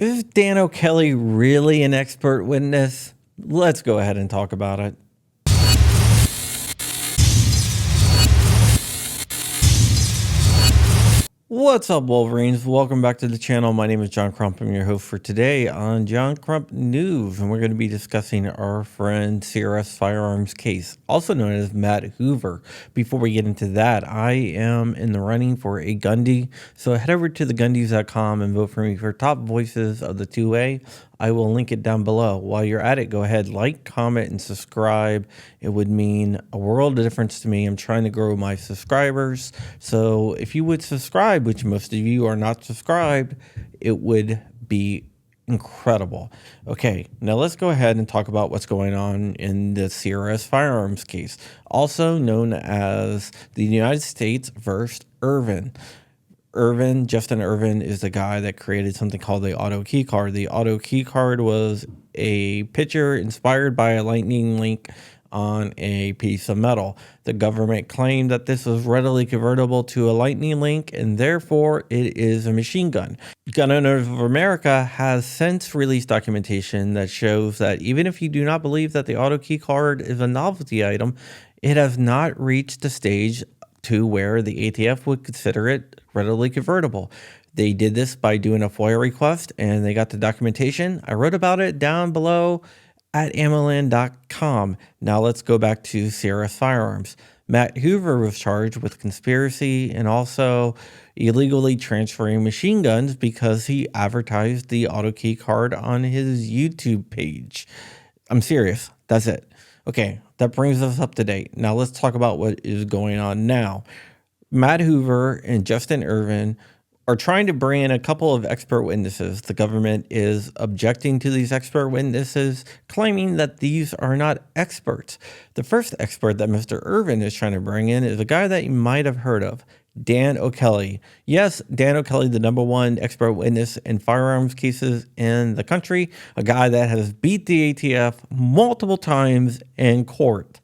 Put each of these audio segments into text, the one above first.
Is Dan O'Kelly really an expert witness? Let's go ahead and talk about it. What's up, Wolverines? Welcome back to the channel. My name is John Crump. I'm your host for today on John Crump News, and we're going to be discussing our friend CRS firearms case, also known as Matt Hoover. Before we get into that, I am in the running for a Gundy, so head over to thegundys.com and vote for me for top voices of the 2A. I will link it down below. While you're at it, go ahead, like, comment, and subscribe. It would mean a world of difference to me. I'm trying to grow my subscribers. So if you would subscribe, which most of you are not subscribed, it would be incredible. Okay, now let's go ahead and talk about what's going on in the CRS firearms case, also known as the United States versus Irvin. Justin Irvin is the guy that created something called the auto key card. The auto key card was a picture inspired by a lightning link on a piece of metal. The government claimed that this was readily convertible to a lightning link, and therefore it is a machine gun. Gun Owners of America has since released documentation that shows that even if you do not believe that the auto key card is a novelty item, it has not reached the stage to where the ATF would consider it readily convertible. They did this by doing a FOIA request, and they got the documentation. I wrote about it down below at ammoland.com. Now let's go back to CRS Firearms. Matt Hoover was charged with conspiracy and also illegally transferring machine guns because he advertised the auto key card on his YouTube page. I'm serious. That's it. Okay, that brings us up to date. Now let's talk about what is going on now. Matt Hoover and Justin Irvin are trying to bring in a couple of expert witnesses. The government is objecting to these expert witnesses, claiming that these are not experts. The first expert that Mr. Irvin is trying to bring in is a guy that you might have heard of, Dan O'Kelly. Yes, Dan O'Kelly, the #1 expert witness in firearms cases in the country, a guy that has beat the ATF multiple times in court.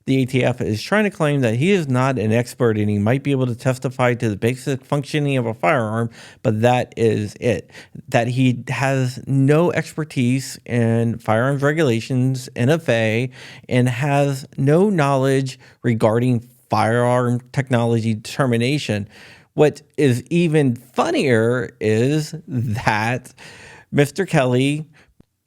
The ATF is trying to claim that he is not an expert and he might be able to testify to the basic functioning of a firearm, but that is it. That he has no expertise in firearms regulations, NFA, and has no knowledge regarding firearm technology determination. What is even funnier is that Mr. Kelly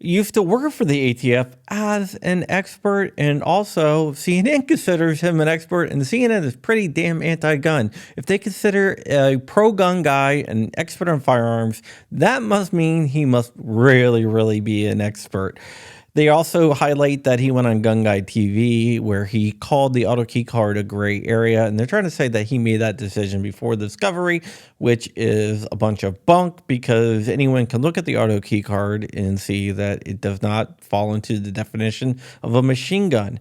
used to work for the ATF as an expert, and also CNN considers him an expert, and CNN is pretty damn anti-gun. If they consider a pro-gun guy an expert on firearms, that must mean he must really, really be an expert. They also highlight that he went on Gun Guy TV where he called the auto key card a gray area, and they're trying to say that he made that decision before the discovery, which is a bunch of bunk because anyone can look at the auto key card and see that it does not fall into the definition of a machine gun.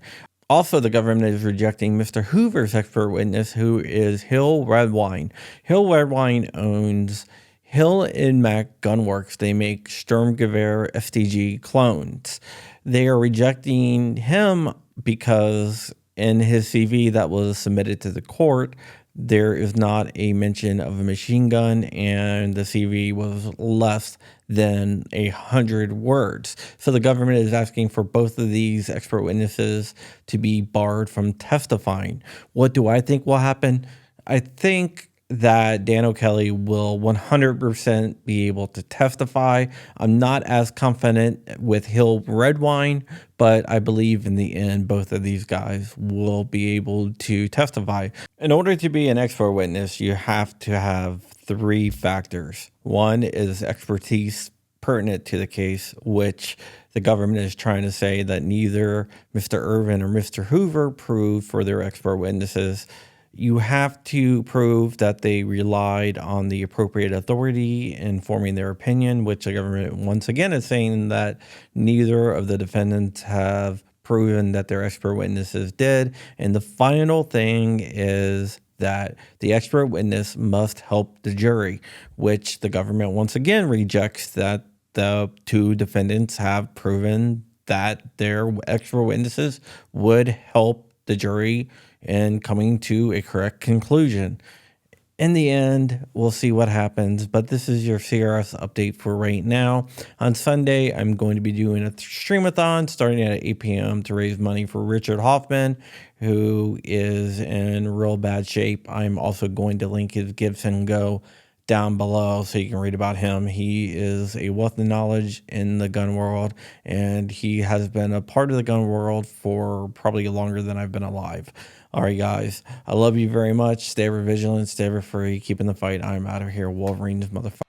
Also, the government is rejecting Mr. Hoover's expert witness, who is Hill Redwine. Hill Redwine owns Hill and Mac Gunworks. They make Sturmgewehr STG clones. They are rejecting him because in his CV that was submitted to the court, there is not a mention of a machine gun, and the CV was less than 100 words. So the government is asking for both of these expert witnesses to be barred from testifying. What do I think will happen? I think that Dan O'Kelly will 100% be able to testify. I'm not as confident with Hill Redwine, but I believe in the end, both of these guys will be able to testify. In order to be an expert witness, you have to have 3 factors. One is expertise pertinent to the case, which the government is trying to say that neither Mr. Irvin or Mr. Hoover proved for their expert witnesses. You have to prove that they relied on the appropriate authority in forming their opinion, which the government once again is saying that neither of the defendants have proven that their expert witnesses did. And the final thing is that the expert witness must help the jury, which the government once again rejects that the 2 defendants have proven that their expert witnesses would help the jury in coming to a correct conclusion. in the end, we'll see what happens, but this is your CRS update for right now. On Sunday, I'm going to be doing a streamathon starting at 8 p.m. to raise money for Richard Hoffman, who is in real bad shape. I'm also going to link his Gibson Go down below so you can read about him. He is a wealth of knowledge in the gun world, and he has been a part of the gun world for probably longer than I've been alive. All right, guys, I love you very much. Stay ever vigilant, stay ever free, keeping the fight. I'm out of here. Wolverine's motherfucker.